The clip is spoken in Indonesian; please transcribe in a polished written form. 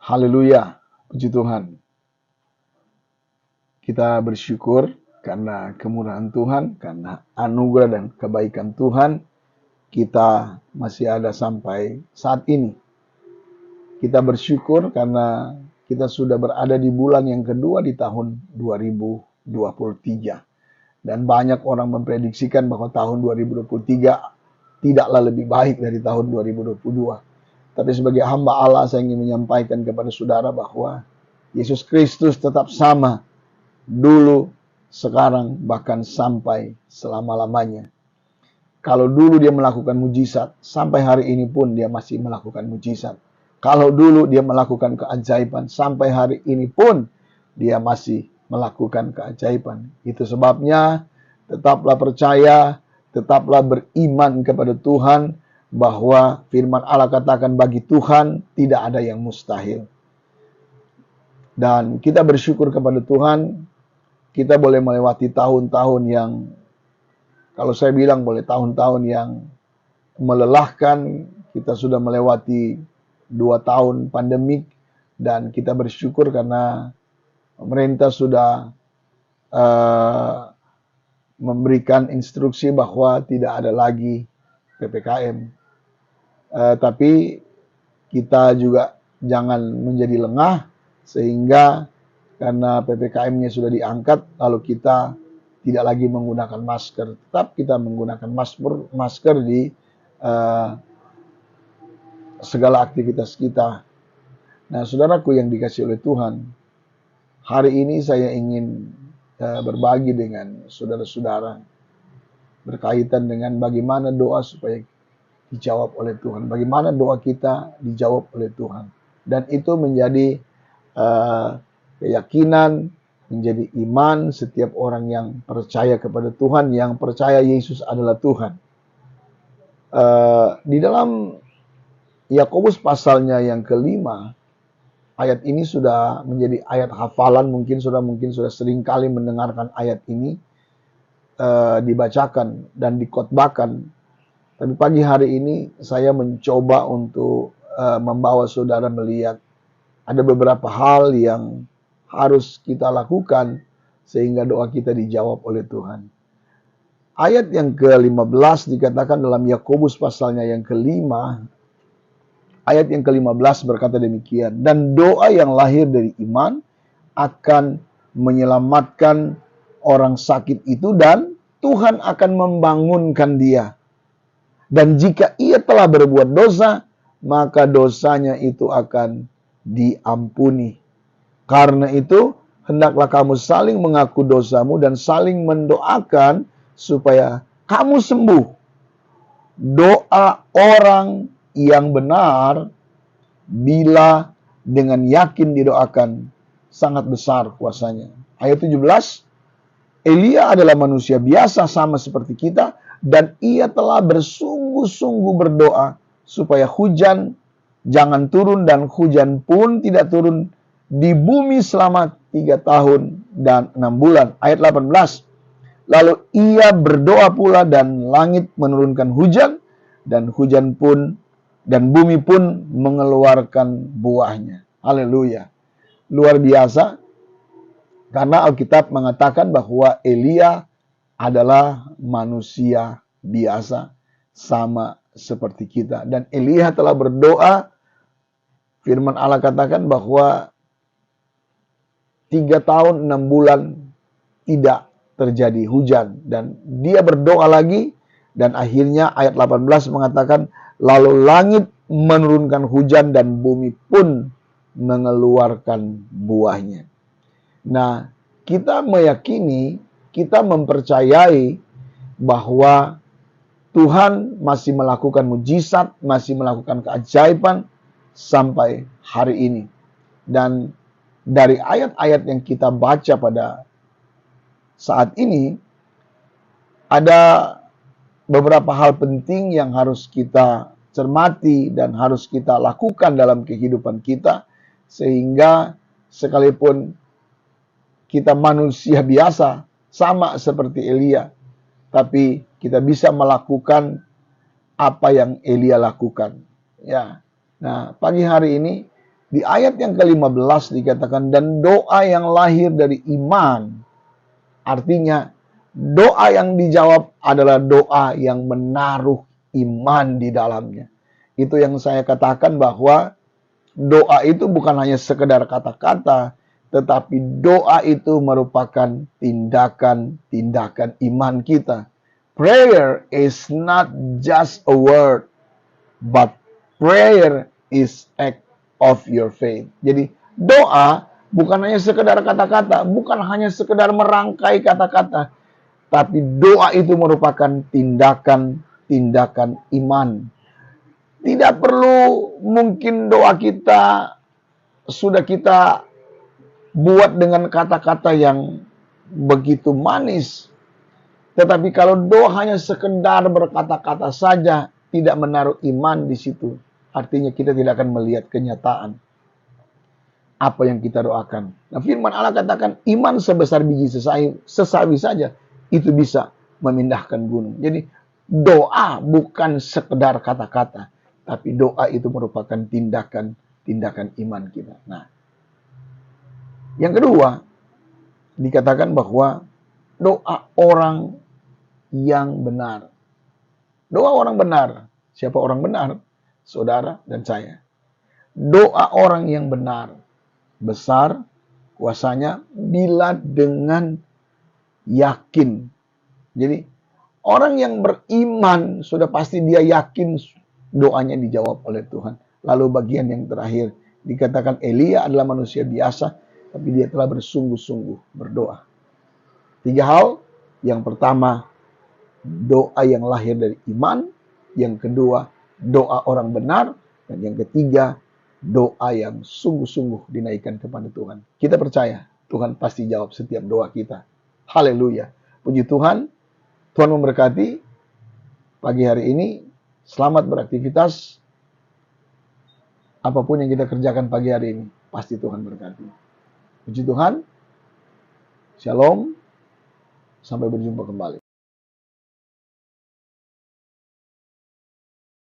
Haleluya, puji Tuhan. Kita bersyukur karena kemurahan Tuhan, karena anugerah dan kebaikan Tuhan, kita masih ada sampai saat ini. Kita bersyukur karena kita sudah berada di bulan yang kedua di tahun 2023. Dan banyak orang memprediksikan bahwa tahun 2023 tidaklah lebih baik dari tahun 2022. Tapi sebagai hamba Allah, saya ingin menyampaikan kepada saudara bahwa Yesus Kristus tetap sama dulu, sekarang, bahkan sampai selama-lamanya. Kalau dulu dia melakukan mujizat, sampai hari ini pun dia masih melakukan mujizat. Kalau dulu dia melakukan keajaiban, sampai hari ini pun dia masih melakukan keajaiban. Itu sebabnya tetaplah percaya, tetaplah beriman kepada Tuhan, bahwa firman Allah katakan bagi Tuhan tidak ada yang mustahil. Dan kita bersyukur kepada Tuhan, kita boleh melewati tahun-tahun yang, kalau saya bilang boleh tahun-tahun yang melelahkan. Kita sudah melewati 2 tahun pandemik, dan kita bersyukur karena pemerintah sudah memberikan instruksi bahwa tidak ada lagi PPKM. Tapi kita juga jangan menjadi lengah, sehingga karena PPKM-nya sudah diangkat, lalu kita tidak lagi menggunakan masker. Tetap kita menggunakan masker di segala aktivitas kita. Nah, saudaraku yang dikasihi oleh Tuhan, hari ini saya ingin berbagi dengan saudara-saudara berkaitan dengan bagaimana doa supaya dijawab oleh Tuhan. Bagaimana doa kita dijawab oleh Tuhan. Dan itu menjadi keyakinan, menjadi iman setiap orang yang percaya kepada Tuhan, yang percaya Yesus adalah Tuhan. Di dalam Yakobus pasalnya yang kelima, ayat ini sudah menjadi ayat hafalan. Mungkin sudah sering kali mendengarkan ayat ini dibacakan dan dikotbahkan. Tapi pagi hari ini saya mencoba untuk membawa saudara melihat ada beberapa hal yang harus kita lakukan sehingga doa kita dijawab oleh Tuhan. Ayat yang ke-15 dikatakan dalam Yakobus pasalnya yang kelima, ayat yang ke-15 berkata demikian, dan doa yang lahir dari iman akan menyelamatkan orang sakit itu, dan Tuhan akan membangunkan dia. Dan jika ia telah berbuat dosa, maka dosanya itu akan diampuni. Karena itu, hendaklah kamu saling mengaku dosamu dan saling mendoakan supaya kamu sembuh. Doa orang yang benar, bila dengan yakin didoakan, sangat besar kuasanya. Ayat 17, Elia adalah manusia biasa sama seperti kita, dan ia telah bersungguh-sungguh berdoa supaya hujan jangan turun, dan hujan pun tidak turun di bumi selama 3 tahun dan 6 bulan. Ayat 18. Lalu ia berdoa pula, dan langit menurunkan hujan, dan hujan pun dan bumi pun mengeluarkan buahnya. Haleluya. Luar biasa. Karena Alkitab mengatakan bahwa Elia adalah manusia biasa sama seperti kita. Dan Elia telah berdoa, firman Allah katakan bahwa 3 tahun 6 bulan tidak terjadi hujan. Dan dia berdoa lagi, dan akhirnya ayat 18 mengatakan, lalu langit menurunkan hujan dan bumi pun mengeluarkan buahnya. Nah, kita meyakini, kita mempercayai bahwa Tuhan masih melakukan mujizat, masih melakukan keajaiban sampai hari ini. Dan dari ayat-ayat yang kita baca pada saat ini, ada beberapa hal penting yang harus kita cermati dan harus kita lakukan dalam kehidupan kita, sehingga sekalipun kita manusia biasa sama seperti Elia, tapi kita bisa melakukan apa yang Elia lakukan. Ya. Nah, pagi hari ini Di ayat yang ke-15 dikatakan, dan doa yang lahir dari iman. Artinya, doa yang dijawab adalah doa yang menaruh iman di dalamnya. Itu yang saya katakan bahwa doa itu bukan hanya sekedar kata-kata, tetapi doa itu merupakan tindakan-tindakan iman kita. Prayer is not just a word, but prayer is act of your faith. Jadi doa bukan hanya sekedar kata-kata, bukan hanya sekedar merangkai kata-kata, tapi doa itu merupakan tindakan-tindakan iman. Tidak perlu mungkin doa kita sudah kita buat dengan kata-kata yang begitu manis. Tetapi kalau doa hanya sekedar berkata-kata saja, tidak menaruh iman di situ, artinya kita tidak akan melihat kenyataan apa yang kita doakan. Nah, firman Allah katakan, iman sebesar biji sesawi saja, itu bisa memindahkan gunung. Jadi, doa bukan sekedar kata-kata, tapi doa itu merupakan tindakan iman kita. Nah, yang kedua, dikatakan bahwa doa orang yang benar. Doa orang benar. Siapa orang benar? Saudara dan saya. Doa orang yang benar, besar kuasanya bila dengan yakin. Jadi, orang yang beriman sudah pasti dia yakin doanya dijawab oleh Tuhan. Lalu bagian yang terakhir, dikatakan Elia adalah manusia biasa, tapi dia telah bersungguh-sungguh berdoa. 3 hal. Yang pertama, doa yang lahir dari iman. Yang kedua, doa orang benar. Dan yang ketiga, doa yang sungguh-sungguh dinaikkan kepada Tuhan. Kita percaya Tuhan pasti jawab setiap doa kita. Haleluya. Puji Tuhan. Tuhan memberkati pagi hari ini. Selamat beraktivitas. Apapun yang kita kerjakan pagi hari ini, pasti Tuhan berkati. Puji Tuhan. Shalom. Sampai berjumpa kembali.